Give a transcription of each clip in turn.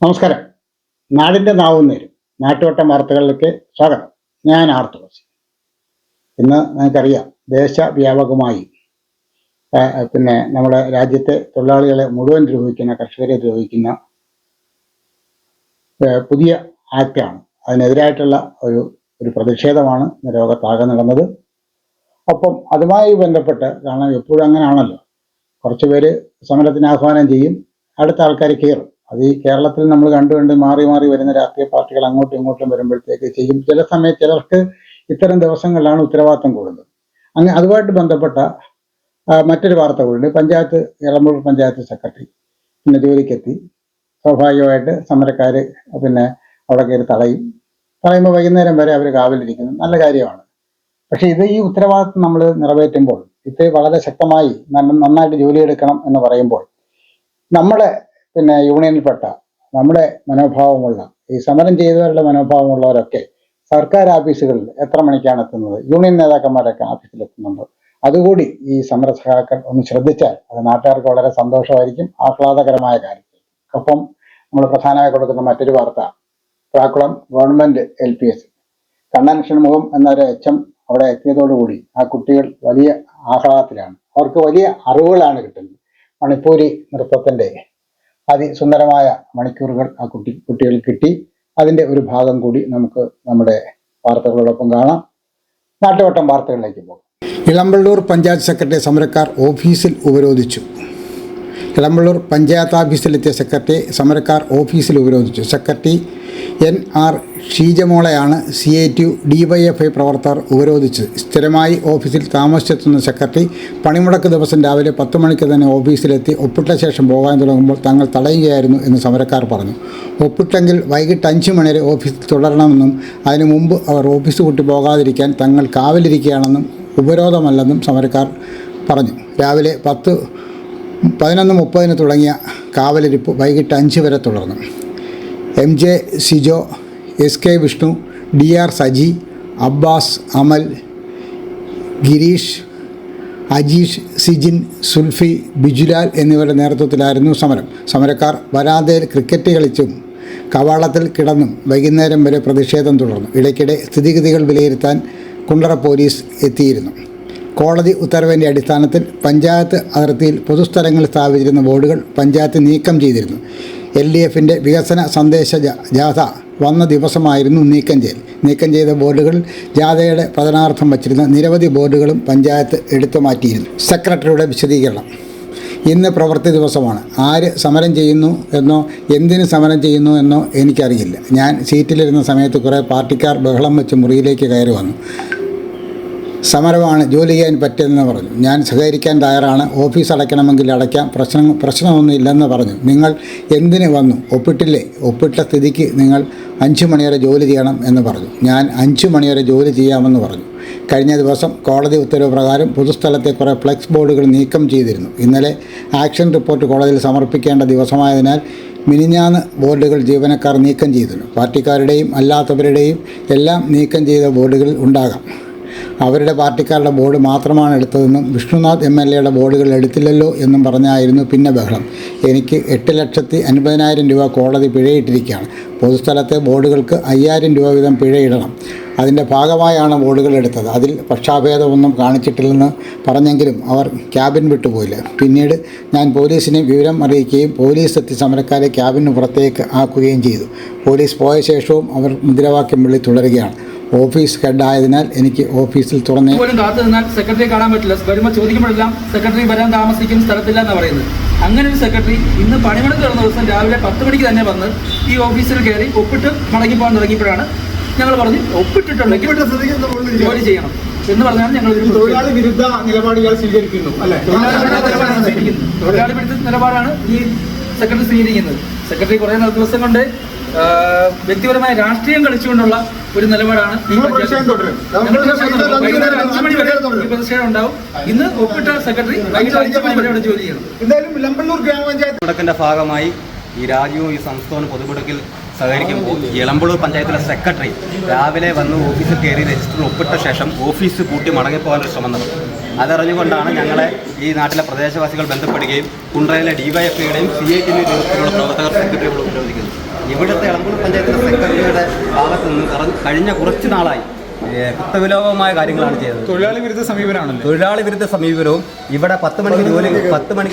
നമസ്കാരം. നാടിൻ്റെ നാവുന്നേരും നാട്ടുവട്ടം വാർത്തകളിലേക്ക് സ്വാഗതം. ഞാൻ ആർത്തുളസി. ഇന്ന് നിങ്ങൾക്കറിയാം, ദേശവ്യാപകമായി നമ്മുടെ രാജ്യത്തെ തൊഴിലാളികളെ മുഴുവൻ ദ്രോഹിക്കുന്ന, കർഷകരെ ദ്രോഹിക്കുന്ന പുതിയ ആക്റ്റാണ്. അതിനെതിരായിട്ടുള്ള ഒരു പ്രതിഷേധമാണ് ലോകത്താകെ നടന്നത്. ഒപ്പം അതുമായി ബന്ധപ്പെട്ട്, കാരണം എപ്പോഴും അങ്ങനെയാണല്ലോ, കുറച്ച് പേര് സമരത്തിന് ആഹ്വാനം ചെയ്യും, അടുത്ത ആൾക്കാർ കയറും. അത് ഈ കേരളത്തിൽ നമ്മൾ കണ്ടുകൊണ്ട് മാറി മാറി വരുന്ന രാഷ്ട്രീയ പാർട്ടികൾ അങ്ങോട്ടും ഇങ്ങോട്ടും വരുമ്പോഴത്തേക്ക് ചെയ്യും. ചില സമയത്ത് ചിലർക്ക് ഇത്തരം ദിവസങ്ങളിലാണ് ഉത്തരവാദിത്തം കൂടുന്നത്. അതുമായിട്ട് ബന്ധപ്പെട്ട മറ്റൊരു വാർത്ത കൂടി. എളമ്പൂർ പഞ്ചായത്ത് സെക്രട്ടറി ജോലിക്കെത്തി. സ്വാഭാവികമായിട്ട് സമരക്കാർ അവിടെ കയറി തടയുമ്പോൾ വൈകുന്നേരം വരെ അവർ കാവലിരിക്കുന്നു. നല്ല കാര്യമാണ്. പക്ഷെ ഈ ഉത്തരവാദിത്വം നമ്മൾ നിറവേറ്റുമ്പോൾ, ഇത് വളരെ ശക്തമായി നന്നായിട്ട് ജോലിയെടുക്കണം എന്ന് പറയുമ്പോൾ, നമ്മുടെ യൂണിയനിൽപ്പെട്ട, നമ്മുടെ മനോഭാവമുള്ള, ഈ സമരം ചെയ്തവരുടെ മനോഭാവമുള്ളവരൊക്കെ സർക്കാർ ഓഫീസുകളിൽ എത്ര മണിക്കാണ് എത്തുന്നത്, യൂണിയൻ നേതാക്കന്മാരൊക്കെ ഓഫീസിലെത്തുന്നുണ്ടോ, അതുകൂടി ഈ സമര സഹാക്കൾ ഒന്ന് ശ്രദ്ധിച്ചാൽ അത് നാട്ടുകാർക്ക് വളരെ സന്തോഷമായിരിക്കും, ആഹ്ലാദകരമായ കാര്യത്തിൽ. ഒപ്പം നമ്മൾ പ്രധാനമായി കൊടുക്കുന്ന മറ്റൊരു വാർത്ത, പ്രാക്കുളം ഗവൺമെന്റ് LPS കണ്ണൻ ഷൺമുഖം എന്നൊരു HM അവിടെ എത്തിയതോടുകൂടി ആ കുട്ടികൾ വലിയ ആഹ്ലാദത്തിലാണ്. അവർക്ക് വലിയ അറിവുകളാണ് കിട്ടുന്നത്. മണിപ്പൂരി നൃത്തത്തിന്റെ അതിസുന്ദരമായ മണിക്കൂറുകൾ ആ കുട്ടികൾ കിട്ടി. അതിന്റെ ഒരു ഭാഗം കൂടി നമുക്ക് നമ്മുടെ വാർത്തകളോടൊപ്പം കാണാം. നാട്ടുവട്ടം വാർത്തകളിലേക്ക് പോകാം. ഇളമ്പള്ളൂർ പഞ്ചായത്ത് സെക്രട്ടറി സമരക്കാർ ഓഫീസിൽ ഉപരോധിച്ചു. ഇളമ്പള്ളൂർ പഞ്ചായത്ത് ഓഫീസിലെത്തിയ സെക്രട്ടറിയെ സമരക്കാർ ഓഫീസിൽ ഉപരോധിച്ചു. സെക്രട്ടറി NR ഷീജമോളെയാണ് CITU DYFI പ്രവർത്തകർ ഉപരോധിച്ചത്. സ്ഥിരമായി ഓഫീസിൽ താമസിച്ചെത്തുന്ന സെക്രട്ടറി പണിമുടക്ക് ദിവസം രാവിലെ 10 മണിക്ക് തന്നെ ഓഫീസിലെത്തി ഒപ്പിട്ട ശേഷം പോകാൻ തുടങ്ങുമ്പോൾ തങ്ങൾ തടയുകയായിരുന്നു എന്ന് സമരക്കാർ പറഞ്ഞു. ഒപ്പിട്ടെങ്കിൽ വൈകിട്ട് 5 മണി വരെ ഓഫീസിൽ തുടരണമെന്നും അതിനു മുമ്പ് അവർ ഓഫീസ് വിട്ടു പോകാതിരിക്കാൻ തങ്ങൾ കാവലിരിക്കുകയാണെന്നും ഉപരോധമല്ലെന്നും സമരക്കാർ പറഞ്ഞു. രാവിലെ 11:30 തുടങ്ങിയ കാവലിരിപ്പ് വൈകിട്ട് 5 വരെ തുടർന്നു. MJ Sijo, SK Vishnu, DR Saji, Abbas, Amal, Girish, Ajeesh, Sijin, Sulfi, Bijulal എന്നിവരുടെ നേതൃത്വത്തിലായിരുന്നു സമരം. സമരക്കാർ വരാന്തയിൽ ക്രിക്കറ്റ് കളിച്ചും കവാടത്തിൽ കിടന്നും വൈകുന്നേരം വരെ പ്രതിഷേധം തുടർന്നു. ഇടയ്ക്കിടെ സ്ഥിതിഗതികൾ വിലയിരുത്താൻ കുണ്ടറ പോലീസ് എത്തിയിരുന്നു. കോടതി ഉത്തരവിൻ്റെ അടിസ്ഥാനത്തിൽ പഞ്ചായത്ത് അതിർത്തിയിൽ പൊതുസ്ഥലങ്ങളിൽ സ്ഥാപിച്ചിരുന്ന ബോർഡുകൾ പഞ്ചായത്ത് നീക്കം ചെയ്തിരുന്നു. LDFിൻ്റെ വികസന സന്ദേശ ജാഥ വന്ന ദിവസമായിരുന്നു നീക്കം ചെയ്ത ബോർഡുകളിൽ ജാഥയുടെ പ്രചരണാർത്ഥം വച്ചിരുന്ന നിരവധി ബോർഡുകളും പഞ്ചായത്ത് എടുത്തു മാറ്റിയിരുന്നു. സെക്രട്ടറിയുടെ വിശദീകരണം. ഇന്ന് പ്രവൃത്തി ദിവസമാണ്. ആര് സമരം ചെയ്യുന്നു എന്നോ എന്തിന് സമരം ചെയ്യുന്നു എന്നോ എനിക്കറിയില്ല. ഞാൻ സീറ്റിലിരുന്ന സമയത്ത് കുറേ പാർട്ടിക്കാർ ബഹളം വെച്ച് മുറിയിലേക്ക് കയറി വന്നു. സമരമാണ്, ജോലി ചെയ്യാൻ പറ്റില്ലെന്ന് പറഞ്ഞു. ഞാൻ സഹകരിക്കാൻ തയ്യാറാണ്. ഓഫീസ് അടയ്ക്കണമെങ്കിൽ അടയ്ക്കാം, പ്രശ്നമൊന്നും ഇല്ലെന്ന് പറഞ്ഞു. നിങ്ങൾ എന്തിന് വന്നു? ഒപ്പിട്ടില്ലേ? ഒപ്പിട്ട സ്ഥിതിക്ക് നിങ്ങൾ 5 മണി വരെ ജോലി ചെയ്യണം എന്ന് പറഞ്ഞു. ഞാൻ 5 മണി വരെ ജോലി ചെയ്യാമെന്ന് പറഞ്ഞു. കഴിഞ്ഞ ദിവസം കോടതി ഉത്തരവ് പ്രകാരം പൊതുസ്ഥലത്തെ കുറേ ഫ്ലെക്സ് ബോർഡുകൾ നീക്കം ചെയ്തിരുന്നു. ഇന്നലെ ആക്ഷൻ റിപ്പോർട്ട് കോടതിയിൽ സമർപ്പിക്കേണ്ട ദിവസമായതിനാൽ മിനിഞ്ഞാന്ന് ബോർഡുകൾ ജീവനക്കാർ നീക്കം ചെയ്തിരുന്നു. പാർട്ടിക്കാരുടെയും അല്ലാത്തവരുടെയും എല്ലാം നീക്കം ചെയ്ത ബോർഡുകൾ ഉണ്ടാകാം. അവരുടെ പാർട്ടിക്കാരുടെ ബോർഡ് മാത്രമാണ് എടുത്തതെന്നും വിഷ്ണുനാഥ് MLAയുടെ ബോർഡുകൾ എടുത്തില്ലല്ലോ എന്നും പറഞ്ഞായിരുന്നു പിന്നെ ബഹളം. എനിക്ക് 8,50,000 രൂപ കോടതി പിഴയിട്ടിരിക്കുകയാണ്. പൊതുസ്ഥലത്തെ ബോർഡുകൾക്ക് 5,000 രൂപ വീതം പിഴയിടണം. അതിൻ്റെ ഭാഗമായാണ് ബോർഡുകൾ എടുത്തത്. അതിൽ പക്ഷാഭേദമൊന്നും കാണിച്ചിട്ടില്ലെന്ന് പറഞ്ഞെങ്കിലും അവർ ക്യാബിൻ വിട്ടുപോയില്ല. പിന്നീട് ഞാൻ പോലീസിനെ വിവരം അറിയിക്കുകയും പോലീസ് എത്തി സമരക്കാരെ ക്യാബിന് പുറത്തേക്ക് ആക്കുകയും ചെയ്തു. പോലീസ് പോയ ശേഷവും അവർ മുദ്രാവാക്യം വിളി തുടരുകയാണ്. ഓഫീസ് ഹെഡായതിനാൽ എനിക്ക് ഓഫീസിൽ തുറന്നേ പോലും കാത്തു നിന്നാൽ സെക്രട്ടറി കാണാൻ പറ്റില്ല. വരുമ്പോൾ ചോദിക്കുമ്പോഴെല്ലാം സെക്രട്ടറി വരാൻ താമസിക്കും, സ്ഥലത്തില്ല എന്നാണ് പറയുന്നത്. അങ്ങനെ ഒരു സെക്രട്ടറി ഇന്ന് പണിമുടക്ക് നടന്ന ദിവസം രാവിലെ 10 മണിക്ക് തന്നെ വന്ന് ഈ ഓഫീസിൽ കയറി ഒപ്പിട്ട് മടങ്ങിപ്പോകാൻ തുടങ്ങിയപ്പോഴാണ് ഞങ്ങൾ പറഞ്ഞു ഒപ്പിട്ടിട്ടുണ്ടെങ്കിൽ ജോലി ചെയ്യണം എന്ന് പറഞ്ഞാൽ ഞങ്ങൾ തൊഴിലാളി വിരുദ്ധ നിലപാടുകൾ സ്വീകരിക്കുന്നു. തൊഴിലാളി വിരുദ്ധ നിലപാടാണ് ഈ സെക്രട്ടറി സ്വീകരിക്കുന്നത്. സെക്രട്ടറി കുറേ ദിവസം കൊണ്ട് വ്യക്തിപരമായ രാഷ്ട്രീയം കളിച്ചുകൊണ്ടുള്ള ഒരു നിലപാടാണ്. പ്രതിഷേധം ഉണ്ടാവും. ഇന്ന് ഒപ്പിട്ട സെക്രട്ടറി വൈകിട്ട് 5 മണി വരെ ഇവിടെ ജോലി ചെയ്യണം. എന്തായാലും ഇളമ്പള്ളൂർ ഗ്രാമപഞ്ചായത്ത് മുടക്കിന്റെ ഭാഗമായി ഈ രാജ്യവും ഈ സംസ്ഥാന പൊതുമുടക്കിൽ സഹകരിക്കുമ്പോൾ ഇളമ്പള്ളൂർ പഞ്ചായത്തിലെ സെക്രട്ടറി രാവിലെ വന്ന് ഓഫീസിൽ കയറി രജിസ്റ്ററിൽ ഒപ്പിട്ട ശേഷം ഓഫീസ് പൂട്ടി മടങ്ങിപ്പോകാനൊരു ശ്രമം നടന്നു. അതറിഞ്ഞുകൊണ്ടാണ് ഞങ്ങളെ ഈ നാട്ടിലെ പ്രദേശവാസികൾ ബന്ധപ്പെടുകയും കുണ്ടറയിലെ DYFIയുടെയും CITUവിൻ്റെയും നേതൃത്വത്തിലുള്ള പ്രവർത്തകർ സെക്രട്ടറിയോട് ഉപരോധിക്കുന്നത്. ഇവിടുത്തെ എളമ്പലൂർ പഞ്ചായത്തിലെ സെക്രട്ടറിയുടെ ഭാഗത്ത് നിന്ന് കഴിഞ്ഞ കുറച്ച് നാളായി കുത്തവിലോപമായ കാര്യങ്ങളാണ് ചെയ്തത്. തൊഴിലാളി വിരുദ്ധ സമീപനമാണല്ലോ. തൊഴിലാളി വിരുദ്ധ സമീപനവും ഇവിടെ 10 മണിക്ക്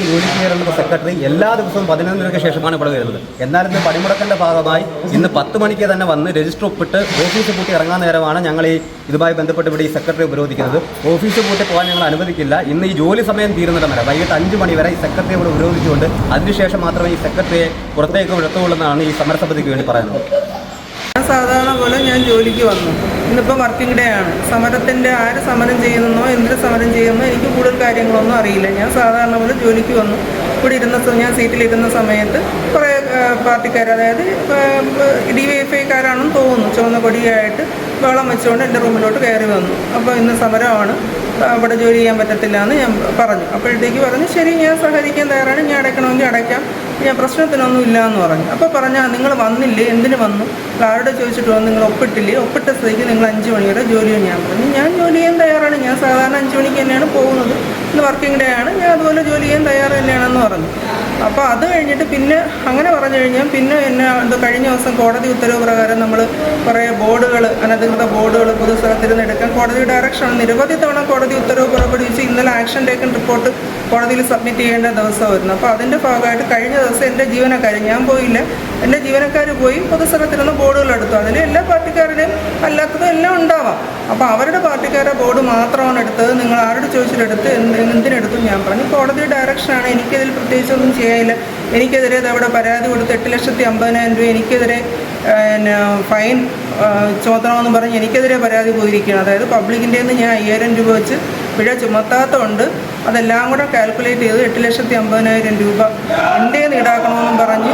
ജോലിക്ക് കയറുന്ന സെക്രട്ടറി എല്ലാ ദിവസവും 11 ശേഷമാണ് ഇവിടെ വരുന്നത്. എന്നാൽ ഇന്ന് പണിമുടക്കിൻ്റെ ഭാഗമായി ഇന്ന് 10 മണിക്ക് തന്നെ വന്ന് രജിസ്റ്റർ ഒപ്പിട്ട് ഓഫീസ് പൂട്ടി ഇറങ്ങാൻ നേരമാണ് ഞങ്ങൾ ഇതുമായി ബന്ധപ്പെട്ട് ഇവിടെ ഈ സെക്രട്ടറി ഉപരോധിക്കുന്നത്. ഓഫീസ് പൂട്ടി പോകാൻ ഞങ്ങൾ അനുവദിക്കില്ല. ഇന്ന് ഈ ജോലി സമയം തീരുന്നിടം വരെ വൈകിട്ട് 5 മണി വരെ ഈ സെക്രട്ടറി ഇവിടെ ഉപരോധിച്ചുകൊണ്ട് അതിനുശേഷം മാത്രമേ ഈ സെക്രട്ടറിയെ പുറത്തേക്ക് വിടത്തുള്ളൂ ഈ സമരസമിതിക്ക് വേണ്ടി പറയുന്നത്. സാധാരണ പോലെ ഞാൻ ജോലിക്ക് വന്നു. ഇന്നിപ്പോൾ വർക്കിംഗ് ഡേ ആണ്. സമരത്തിൻ്റെ ആര് സമരം ചെയ്യുന്നോ എന്തിന് സമരം ചെയ്യുന്നോ എനിക്ക് കൂടുതൽ കാര്യങ്ങളൊന്നും അറിയില്ല. ഞാൻ സാധാരണ പോലെ ജോലിക്ക് വന്നു. ഇവിടെ ഞാൻ സീറ്റിലിരുന്ന സമയത്ത് കുറേ പാർട്ടിക്കാർ, അതായത് DYFIക്കാരാണെന്ന് തോന്നുന്നു, ചുവന്ന കൊടിയായിട്ട് വെള്ളം വെച്ചുകൊണ്ട് എൻ്റെ റൂമിലോട്ട് കയറി വന്നു. അപ്പോൾ ഇന്ന് സമരമാണ്, അവിടെ ജോലി ചെയ്യാൻ പറ്റത്തില്ല എന്ന് ഞാൻ പറഞ്ഞു. അപ്പോഴത്തേക്ക് പറഞ്ഞു ശരി, ഞാൻ സഹകരിക്കാൻ തയ്യാറാണ്, ഞാൻ അടയ്ക്കണമെങ്കിൽ അടയ്ക്കാം, ഞാൻ പ്രശ്നത്തിനൊന്നും ഇല്ല എന്ന് പറഞ്ഞു. അപ്പോൾ പറഞ്ഞാൽ നിങ്ങൾ വന്നില്ലേ, എന്തിന് വന്നു, ആരോട് ചോദിച്ചിട്ട് വന്നു, നിങ്ങൾ ഒപ്പിട്ടില്ലേ, ഒപ്പിട്ട സ്ഥിതിക്ക് നിങ്ങൾ 5 മണി വരെ ജോലി ചെയ്യാൻ. ഞാൻ പറഞ്ഞു ഞാൻ ജോലി ചെയ്യാൻ തയ്യാറാണ്, ഞാൻ സാധാരണ 5 മണിക്ക് തന്നെയാണ് പോകുന്നത്, ഇന്ന് വർക്കിംഗ് ഡേ ആണ്, ഞാൻ അതുപോലെ ജോലി ചെയ്യാൻ തയ്യാറ് തന്നെയാണെന്ന് പറഞ്ഞു. അപ്പോൾ അത് കഴിഞ്ഞിട്ട് പിന്നെ അങ്ങനെ പറഞ്ഞു കഴിഞ്ഞാൽ പിന്നെ എന്നെ കഴിഞ്ഞ ദിവസം കോടതി ഉത്തരവ് പ്രകാരം നമ്മൾ കുറേ ബോർഡുകൾ, അനധികൃത ബോർഡുകൾ പൊതുസ്ഥലത്തിരുന്ന് എടുക്കാൻ കോടതി ഡയറക്ഷനാണ്. നിരവധി തവണ കോടതി ഉത്തരവ് പുറപ്പെടുവിച്ച് ഇന്നലെ ആക്ഷൻ ടേക്കൺ റിപ്പോർട്ട് കോടതിയിൽ സബ്മിറ്റ് ചെയ്യേണ്ട ദിവസമായിരുന്നു. അപ്പോൾ അതിൻ്റെ ഭാഗമായിട്ട് കഴിഞ്ഞ ദിവസം എൻ്റെ ജീവനക്കാർ, ഞാൻ പോയില്ല, എൻ്റെ ജീവനക്കാർ പോയി പൊതുസ്ഥലത്തിരുന്ന് ബോർഡുകൾ എടുത്തു. അതിൽ എല്ലാ പാർട്ടിക്കാരുടെയും അല്ലാത്തതും എല്ലാം ഉണ്ടാവാം. അപ്പോൾ അവരുടെ പാർട്ടിക്കാരുടെ ബോർഡ് മാത്രമാണ് എടുത്തത്. നിങ്ങൾ ആരോട് ചോദിച്ചിട്ടെടുത്ത് എന്തിനെടുത്തു? ഞാൻ പറഞ്ഞു കോടതി ഡയറക്ഷനാണ്, എനിക്കതിൽ പ്രത്യേകിച്ചൊന്നും ചെയ്യാനില്ല. എനിക്കെതിരെ അവിടെ പരാതി കൊടുത്ത് 8,50,000 രൂപ എനിക്കെതിരെ ഫൈൻ ചുമത്തണമെന്ന് പറഞ്ഞ് എനിക്കെതിരെ പരാതി പോയിരിക്കുകയാണ്. അതായത് പബ്ലിക്കിൻ്റെ നിന്ന് ഞാൻ 5,000 രൂപ വെച്ച് പിഴ ചുമത്താത്തതുകൊണ്ട് അതെല്ലാം കൂടെ കാൽക്കുലേറ്റ് ചെയ്ത് 8,50,000 രൂപ എൻ്റെ നിന്ന് ഈടാക്കണമെന്നും പറഞ്ഞ്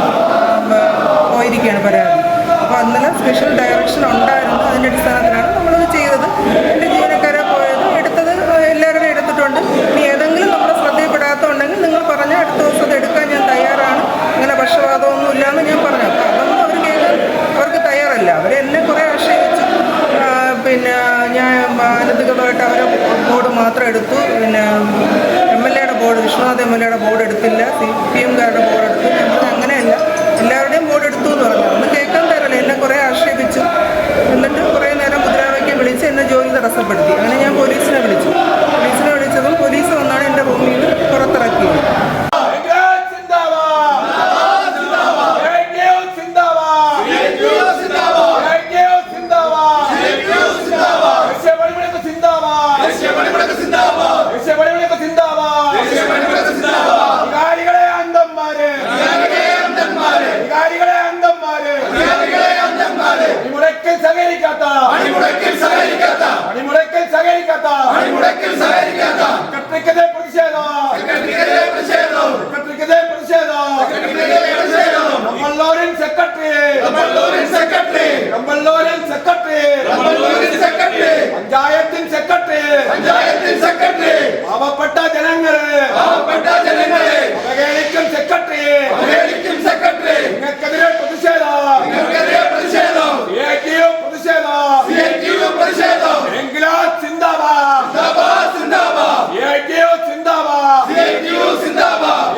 പോയിരിക്കുകയാണ് പരാതി. അപ്പോൾ അന്നലെ സ്പെഷ്യൽ ഡയറക്ഷൻ ഉണ്ടായിരുന്നു, അതിൻ്റെ അടിസ്ഥാനത്തിലാണ് നമ്മളത് ചെയ്തത്. എൻ്റെ ജീവനക്കാരെ പോയത് എടുത്തത് എല്ലാവരുടെയും എടുത്തിട്ടുണ്ട്. ഇനി ഏതെങ്കിലും നമ്മുടെ ശ്രദ്ധയിൽപ്പെടാത്തതുണ്ടെങ്കിൽ നിങ്ങൾ പറഞ്ഞാൽ അടുത്ത ദിവസം അത് എടുക്കാൻ ഞാൻ തയ്യാറാണ്, അങ്ങനെ പക്ഷപാതമൊന്നും ഇല്ലയെന്ന് ഞാൻ പറഞ്ഞു. അപ്പോൾ അതൊന്നും അവർ കേൾക്കാൻ അവർക്ക് തയ്യാറല്ല. അവരെന്നെ കുറേ ആക്ഷേപിച്ചു. പിന്നെ ഞാൻ അനധികൃതമായിട്ട് അവരെ ബോർഡ് മാത്രം എടുത്തു, പിന്നെ MLA യുടെ ബോർഡ്, വിശ്വനാഥ് MLA യുടെ ബോർഡ് എടുത്തില്ല, CPM-കാരുടെ ബോർഡ് എടുത്തു. ഞങ്ങൾ അങ്ങനെയല്ല, എല്ലാവരുടെയും ബോർഡ് എടുത്തു എന്ന് പറഞ്ഞു. ഒന്ന് കേൾക്കാൻ തരല്ലേ, എന്നെ കുറേ ആക്ഷേപിച്ചു. എന്നിട്ട് കുറേ നേരം മുദ്രാവാക്യം വിളിച്ച് എന്നെ ജോലി തടസ്സപ്പെടുത്തി. അങ്ങനെ ഞാൻ പോലീസിനെ വിളിച്ചതും പോലീസ് വന്നാണ് എൻ്റെ റൂമിൽ നിന്ന് പുറത്തിറക്കിയത്. പാവപ്പെട്ട ജനങ്ങളെ അവഹേളിക്കും സെക്രട്ടറി, നിങ്ങൾക്കെതിരെ പ്രതിഷേധം, പ്രതിഷേധം, ഇൻക്ലാബ് സിന്ദാബാദ്,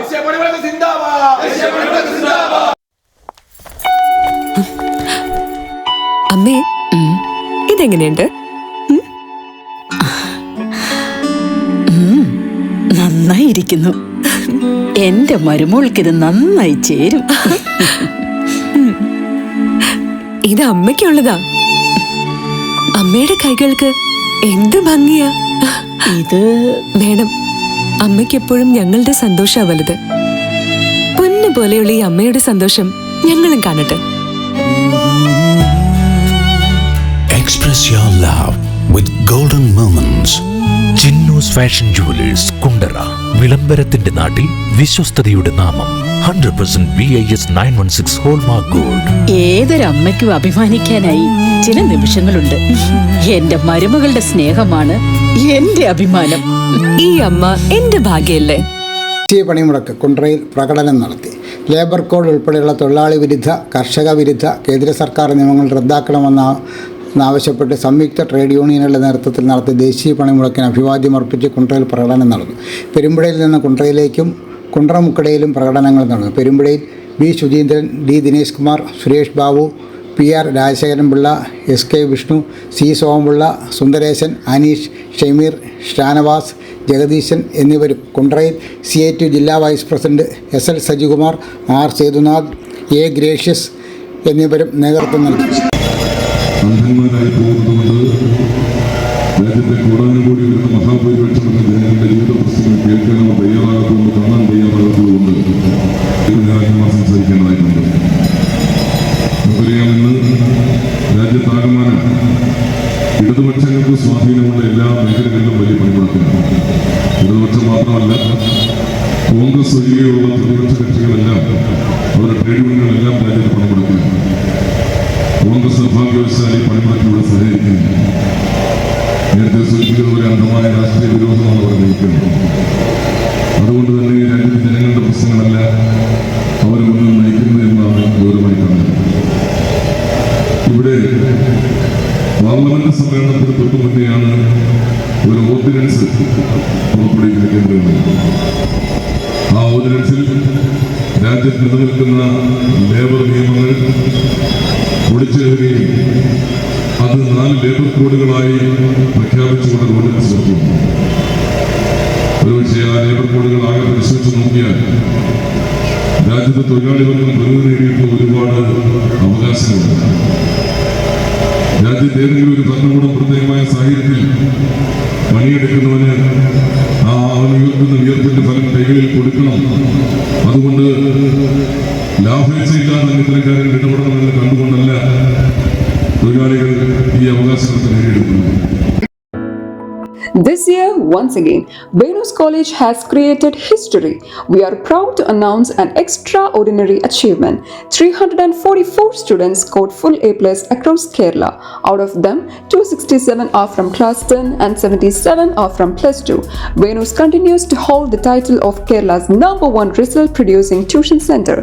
ദേശീയ പണിമുടക്ക് സിന്ദാബാദ്. അമ്മേ, ഇതെങ്ങനെയുണ്ട്? നന്നായിരിക്കുന്നു. എന്റെ മരുമോൾക്ക് ഇത് നന്നായി ചേരും. ഇത് അമ്മയ്ക്കുള്ളതാ. അമ്മയുടെ കൈകൾക്ക് എന്ത് ഭംഗിയാ. ഇത് വേണം. അമ്മയ്ക്കെപ്പോഴും ഞങ്ങളുടെ സന്തോഷാ വലുത്. പൊന്നു പോലെയുള്ള ഈ അമ്മയുടെ സന്തോഷം ഞങ്ങളും കാണട്ടെ. Express your love with golden moments. Chinnus fashion jewellers Kundara. വിളംബരത്തിന്റെ നാട്ടിൽ വിശ്വസ്തയുടെ നാമം. 100% BIS 916 ഹോൾമാർക്ക് ഗോൾഡ്. ഏതൊരമ്മയ്ക്കും അഭിമാനിക്കാനായി ചില നിമിഷങ്ങളുണ്ട്. എന്റെ മരുമകളുടെ സ്നേഹമാണ് എന്റെ അഭിമാനം. ഈ അമ്മ എന്റെ ഭാഗ്യല്ലേ. ദേശീയ പണിമുടക്ക് കുണ്ടറയിൽ പ്രകടനം നടത്തി. ലേബർ കോഡ് ഉൾപ്പെടെയുള്ള തൊഴിലാളി വിരുദ്ധ, കർഷക വിരുദ്ധ കേന്ദ്ര സർക്കാർ നിയമങ്ങൾ റദ്ദാക്കണമെന്നാവശ്യപ്പെട്ട് സംയുക്ത ട്രേഡ് യൂണിയനുകളുടെ നേതൃത്വത്തിൽ നടത്തിയ ദേശീയ പണിമുടക്കിന് അഭിവാദ്യം അർപ്പിച്ച് കുണ്ടറയിൽ പ്രകടനം നടന്നു. പെരുമ്പുഴയിൽ നിന്ന് കുണ്ടറയിലേക്കും കുണ്ടറമുക്കടയിലും പ്രകടനങ്ങൾ നടന്നു. പെരുമ്പുഴയിൽ B Suchindran, D Dinesh Kumar, Suresh Babu, PR Rajasekharan Pillai, SK Vishnu, C Somapillai, Sundaresan, Aneesh, Shameer, Shanavas, Jagadeesan എന്നിവരും കുണ്ട്രയിൽ CIT ജില്ലാ vice president SL Sajikumar, R Sethunath, A Gracious എന്നിവരും നേതൃത്വം നൽകി. അന്ധന്മാരായി പോകുന്നതുകൊണ്ട് രാജ്യത്തെ കൂടാനുകൂടി വരുന്ന മഹാഭൂരിപക്ഷമുള്ള ജനങ്ങളുടെ ജീവിത പ്രശ്നങ്ങൾ കേൾക്കാൻ അവർ തയ്യാറാകുന്നു, കാണാൻ തയ്യാറാകുന്നതുകൊണ്ട് ഞാൻ സംസാരിക്കേണ്ടതായിട്ടുണ്ട്. നമുക്കറിയാമെന്ന് രാജ്യത്താകമാനം ഇടതുപക്ഷങ്ങൾക്ക് സ്വാധീനമുള്ള എല്ലാ മേഖലകളിലും വലിയ പണിമുടക്കാണ്. ഇടതുപക്ഷം മാത്രമല്ല, കോൺഗ്രസ് ഒഴികെയുള്ള പ്രതിപക്ഷ കക്ഷികളെല്ലാം അവരുടെ ട്രേഡ് യൂണിയനുകളെല്ലാം രാജ്യത്ത് പണിമുടക്കുകയാണ്. കോൺഗ്രസ് നിർഭാഗ്യവശാലി പണിമുടക്കിലൂടെ സഹകരിക്കുന്നില്ല. നേരത്തെ സൂചിപ്പിച്ചതുപോലെ അന്ധമായ രാഷ്ട്രീയ വിരോധമാണ് അവർ നയിക്കുന്നത്. അതുകൊണ്ട് തന്നെ രാജ്യത്തെ ജനങ്ങളുടെ പ്രശ്നങ്ങളല്ല അവർ മുന്നിൽ നയിക്കുന്നത് എന്നാണ് ഗൗരവമായി കാണുന്നത്. ഇവിടെ പാർലമെന്റ് സമ്മേളനത്തിന് തൊട്ടു മുന്നെയാണ് ഒരു ഓർഡിനൻസ് പുറപ്പെടുവിക്കുന്ന കേന്ദ്രങ്ങൾ. ആ ഓർഡിനൻസിൽ രാജ്യത്ത് നിലനിൽക്കുന്ന ലേബർ നിയമങ്ങൾ പൊളിച്ചെഴുതുകയും അത് 4 ലേബർ കോഡുകളായി പ്രഖ്യാപിച്ചുകൊണ്ട് ഓർഡിനൻസ് നടത്തുന്നു. ഒരുപക്ഷെ ആ ലേബർ കോഡുകൾ ആകെ പരിശോധിച്ച് നോക്കിയാൽ രാജ്യത്തെ തൊഴിലാളികൾക്കും പ്രതിനിധി നേടിയിട്ടുള്ള ഒരുപാട് അവകാശങ്ങളുണ്ട്. രാജ്യത്ത് ഏതെങ്കിലും ഒരു ഭരണകൂടം പ്രത്യേകമായ സാഹചര്യത്തിൽ പണിയെടുക്കുന്നവന് അവൻ ഉയർത്തുന്ന ഉയർപ്പിന്റെ ഫലം കൈകളിൽ കൊടുക്കണം. അതുകൊണ്ട് ലാഭേച്ഛയില്ലാതെ ഇത്തരക്കാരിൽ ഇടപെടണമെന്ന് കണ്ടുകൊണ്ടല്ല തൊഴിലാളികൾ ഈ അവകാശങ്ങൾക്ക് നേടിയെടുക്കുന്നത്. This year, once again, Venus College has created history. We are proud to announce an extraordinary achievement. 344 students scored full A+ across Kerala. Out of them, 267 are from class 10 and 77 are from plus 2. Venus continues to hold the title of Kerala's #1 result-producing tuition center.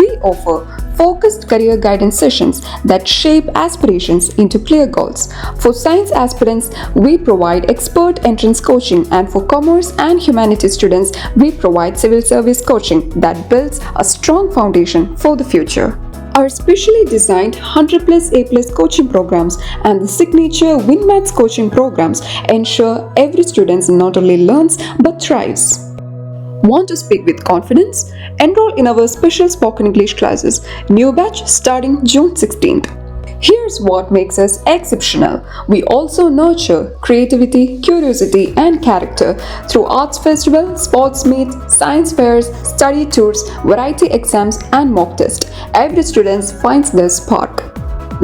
We offer focused career guidance sessions that shape aspirations into clear goals. For science aspirants, we provide expert entrance coaching, and for commerce and humanities students, we provide civil service coaching that builds a strong foundation for the future. Our specially designed 100+ A+ coaching programs and the signature WinMaths coaching programs ensure every student not only learns but thrives. Want to speak with confidence? Enroll in our special spoken English classes. New batch starting June 16th. Here's what makes us exceptional. We also nurture creativity, curiosity, and character through arts festival, sports meets, science fairs, study tours, variety exams, and mock tests. Every student finds their spark.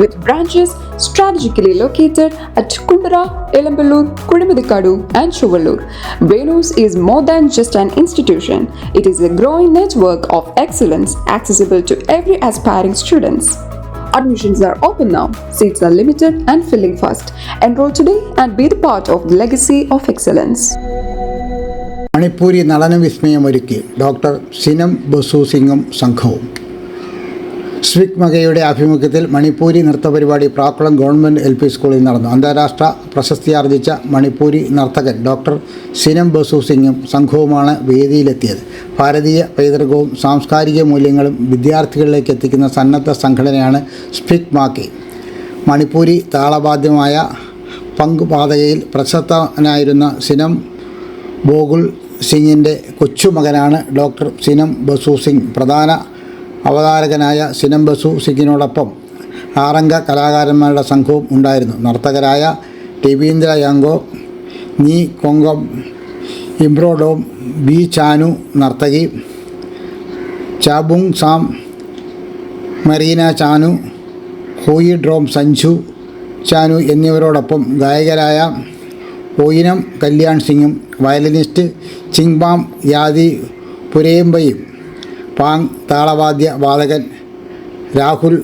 With branches strategically located at Kundara, Elamballur, Kudimudikadu, and Chuvallur, Venus is more than just an institution. It is a growing network of excellence accessible to every aspiring students. Admissions are open now. Seats are limited and filling fast. Enroll today and be the part of the legacy of excellence. Manipuri നടന വിസ്മയമൊരുക്കി doctor Sinam Basu സിംഗും സംഘവും. സ്വിക് മകയുടെ ആഭിമുഖ്യത്തിൽ മണിപ്പൂരി നൃത്തപരിപാടി Prakkulam government LP സ്കൂളിൽ നടന്നു. അന്താരാഷ്ട്ര പ്രശസ്തിയാർജിച്ച മണിപ്പൂരി നർത്തകൻ ഡോക്ടർ സിനം ബസു സിംഗും സംഘവുമാണ് വേദിയിലെത്തിയത്. ഭാരതീയ പൈതൃകവും സാംസ്കാരിക മൂല്യങ്ങളും വിദ്യാർത്ഥികളിലേക്ക് എത്തിക്കുന്ന സന്നദ്ധ സംഘടനയാണ് സ്പിക് മാക്കി. മണിപ്പൂരി താളവാദ്യമായ പങ്ക് പാതകയിൽ പ്രശസ്തനായിരുന്ന സിനം ബോഗുൽ സിംഗിൻ്റെ കൊച്ചുമകനാണ് ഡോക്ടർ സിനം ബസു സിംഗ്. പ്രധാന അവതാരകനായ സിനം ബസു സിംഗിനോടൊപ്പം 6 അംഗ കലാകാരന്മാരുടെ സംഘവും ഉണ്ടായിരുന്നു. നർത്തകരായ രവീന്ദ്ര യാങ്കോ, നീ കൊങ്കം, ഇംബ്രോഡോം, ബി ചാനു നർത്തകി, ചാബുങ് സാം, മറീന ചാനു, ഹോയി ഡ്രോം സഞ്ജു ചാനു എന്നിവരോടൊപ്പം ഗായകരായ ഓയിനം കല്യാൺ സിംഗും വയലിനിസ്റ്റ് ചിങ്ബാം യാദി പുരേമ്പയും പാങ് താളവാദ്യ വാദകൻ രാഹുൽ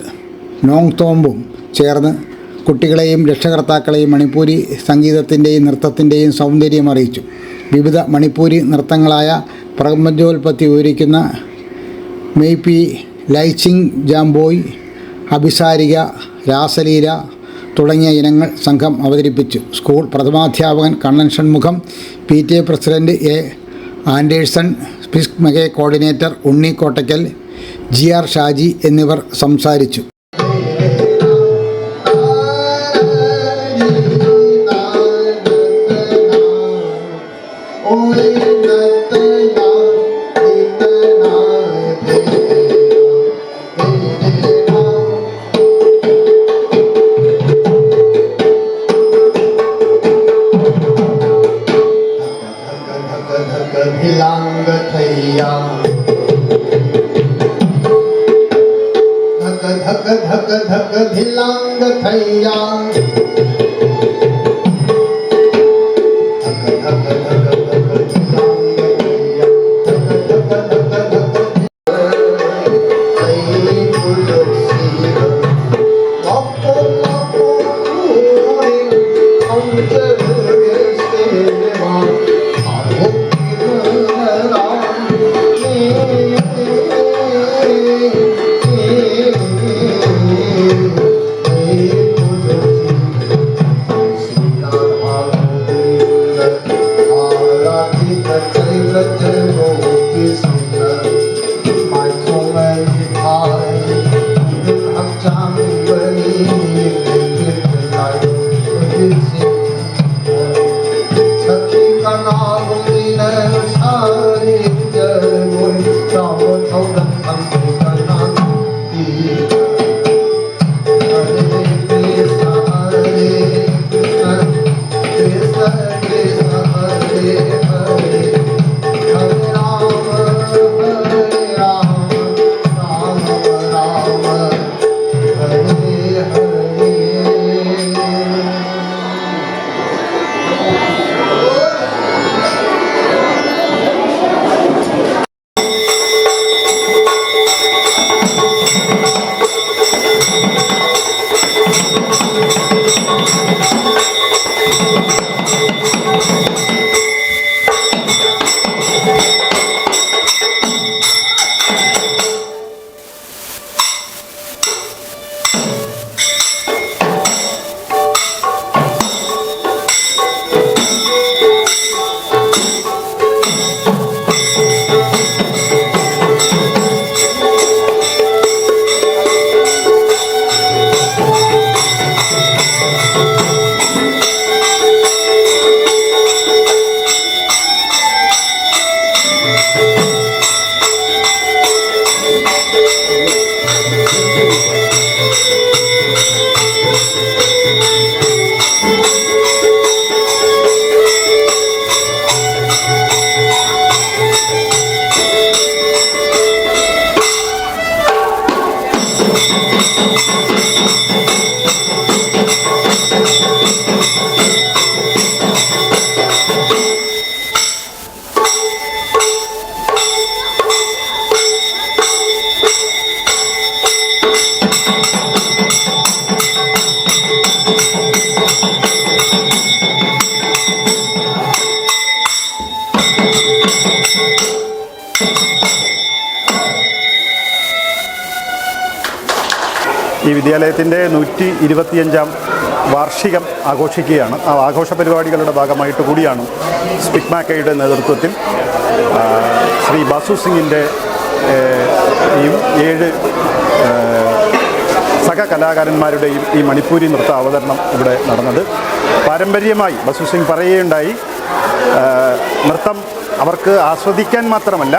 നോങ്തോമ്പും ചേർന്ന് കുട്ടികളെയും രക്ഷകർത്താക്കളെയും മണിപ്പൂരി സംഗീതത്തിൻ്റെയും നൃത്തത്തിൻ്റെയും സൗന്ദര്യം അറിയിച്ചു. വിവിധ മണിപ്പൂരി നൃത്തങ്ങളായ പ്രപഞ്ചോൽപത്തി വിവരിക്കുന്ന മെയ്പി, ലൈച്ചിങ് ജാംബോയ്, അഭിസാരിക, രാസലീല തുടങ്ങിയ ഇനങ്ങൾ സംഘം അവതരിപ്പിച്ചു. സ്കൂൾ പ്രഥമാധ്യാപകൻ Kannan Shanmugham, PTA president A. Anderson, SPIC MACAY coordinator Unni Kottakkal, GR Shaji എന്നിവർ സംസാരിച്ചു. ഈ വിദ്യാലയത്തിൻ്റെ 125-ാം വാർഷികം ആഘോഷിക്കുകയാണ്. ആ ആഘോഷ പരിപാടികളുടെ ഭാഗമായിട്ട് കൂടിയാണ് സ്പിക്മാക്കയുടെ നേതൃത്വത്തിൽ ശ്രീ ബാസു സിംഗിൻ്റെ 7 സഹകലാകാരന്മാരുടെയും ഈ മണിപ്പൂരി നൃത്ത അവതരണം ഇവിടെ നടന്നത്. പാരമ്പര്യമായി ബാസു സിംഗ് പറയുകയുണ്ടായി, നൃത്തം അവർക്ക് ആസ്വദിക്കാൻ മാത്രമല്ല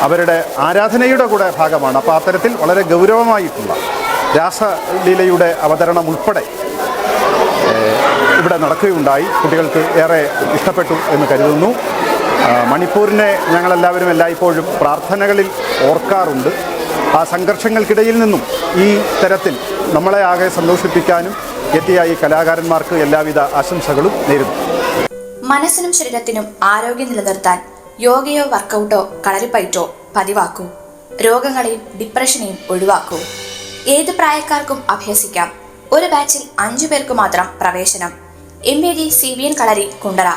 അവരുടെ ആരാധനയുടെ കൂടെ ഭാഗമാണ്. അപ്പോൾ അത്തരത്തിൽ വളരെ ഗൗരവമായിട്ടുള്ള രാസലീലയുടെ അവതരണം ഉൾപ്പെടെ ഇവിടെ നടക്കുകയുണ്ടായി. കുട്ടികൾക്ക് ഏറെ ഇഷ്ടപ്പെട്ടു എന്ന് കരുതുന്നു. മണിപ്പൂരിനെ ഞങ്ങളെല്ലാവരും എല്ലായ്പ്പോഴും പ്രാർത്ഥനകളിൽ ഓർക്കാറുണ്ട്. ആ സംഘർഷങ്ങൾക്കിടയിൽ നിന്നും ഈ തരത്തിൽ നമ്മളെ ആകെ സന്തോഷിപ്പിക്കാനും എത്തിയ ഈ കലാകാരന്മാർക്ക് എല്ലാവിധ ആശംസകളും നേരുന്നു. മനസ്സിനും ശരീരത്തിനും ആരോഗ്യം നിലനിർത്താൻ യോഗയോ വർക്കൗട്ടോ കളരിപ്പയറ്റോ പതിവാക്കൂ. രോഗങ്ങളെയും ഡിപ്രഷനെയും ഒഴിവാക്കൂ. ഏത് പ്രായക്കാർക്കും അഭ്യസിക്കാം. ഒരു ബാച്ചിൽ 5 പേർക്ക് മാത്രം പ്രവേശനം. MAD CBN കളരി കുണ്ടറ.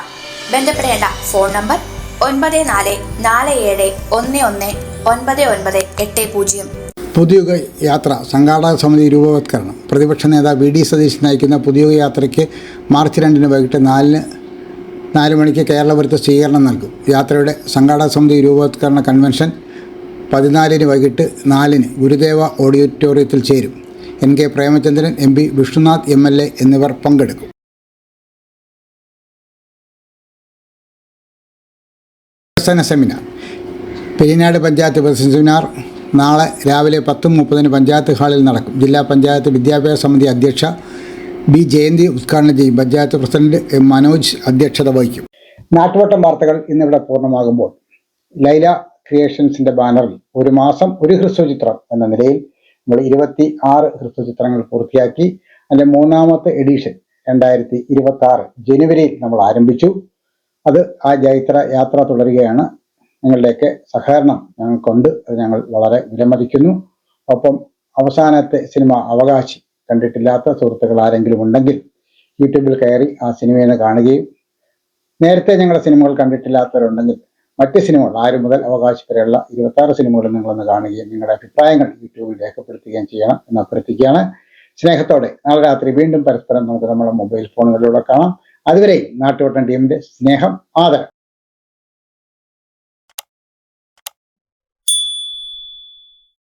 ബന്ധപ്പെടേണ്ട ഫോൺ നമ്പർ 9447119980. പുതിയുഗ യാത്ര സംഘാടക സമിതി രൂപവത്കരണം. പ്രതിപക്ഷ നേതാവ് VD സതീശൻ നയിക്കുന്ന പുതിയുഗ യാത്രയ്ക്ക് മാർച്ച് 2 വൈകിട്ട് 4 മണിക്ക് കേരളപുരത്ത് സ്വീകരണം നൽകും. യാത്രയുടെ സംഘാടക സമിതി രൂപവത്കരണ കൺവെൻഷൻ 14 വൈകിട്ട് 4 ഗുരുദേവ ഓഡിറ്റോറിയത്തിൽ ചേരും. NK Premachandran MP, Vishnunath MLA എന്നിവർ പങ്കെടുക്കും. Seminar Perinad panchayat president seminar നാളെ രാവിലെ 10:30 പഞ്ചായത്ത് ഹാളിൽ നടക്കും. ജില്ലാ പഞ്ചായത്ത് വിദ്യാഭ്യാസ സമിതി അധ്യക്ഷ B. ജയന്തി ഉദ്ഘാടനം ചെയ്യും. Panchayat president M. മനോജ് അധ്യക്ഷത വഹിക്കും. നാട്ടുവട്ടം വാർത്തകൾ ഇന്നിവിടെ പൂർണ്ണമാകുമ്പോൾ ലൈല ക്രിയേഷൻസിന്റെ ബാനറിൽ ഒരു മാസം ഒരു ഹ്രസ്വചിത്രം എന്ന നിലയിൽ നമ്മൾ 26 ഹ്രസ്വചിത്രങ്ങൾ പൂർത്തിയാക്കി. അതിൻ്റെ 3ാമത്തെ എഡിഷൻ 2026 ജനുവരിയിൽ നമ്മൾ ആരംഭിച്ചു. അത് ആ യാത്ര തുടരുകയാണ്. നിങ്ങളുടെയൊക്കെ സഹകരണം ഞങ്ങൾക്കുണ്ട്. അത് ഞങ്ങൾ വളരെ വിലമതിക്കുന്നു. ഒപ്പം അവസാനത്തെ സിനിമ അവകാശി കണ്ടിട്ടില്ലാത്ത സുഹൃത്തുക്കൾ ആരെങ്കിലും ഉണ്ടെങ്കിൽ യൂട്യൂബിൽ കയറി ആ സിനിമയിൽ കാണുകയും നേരത്തെ ഞങ്ങളുടെ സിനിമകൾ കണ്ടിട്ടില്ലാത്തവരുണ്ടെങ്കിൽ മറ്റ് സിനിമകൾ 6 മുതൽ അവകാശി വരെയുള്ള 26 സിനിമകൾ നിങ്ങളൊന്ന് കാണുകയും നിങ്ങളുടെ അഭിപ്രായങ്ങൾ യൂട്യൂബിൽ രേഖപ്പെടുത്തുകയും ചെയ്യണം എന്ന് അഭ്യർത്ഥിക്കുകയാണ്. സ്നേഹത്തോടെ നാളെ രാത്രി വീണ്ടും പരസ്പരം നമുക്ക് നമ്മുടെ മൊബൈൽ ഫോണുകളിലൂടെ കാണാം. അതുവരെയും നാട്ടുവട്ടം ടീമിന്റെ സ്നേഹം, ആദരം.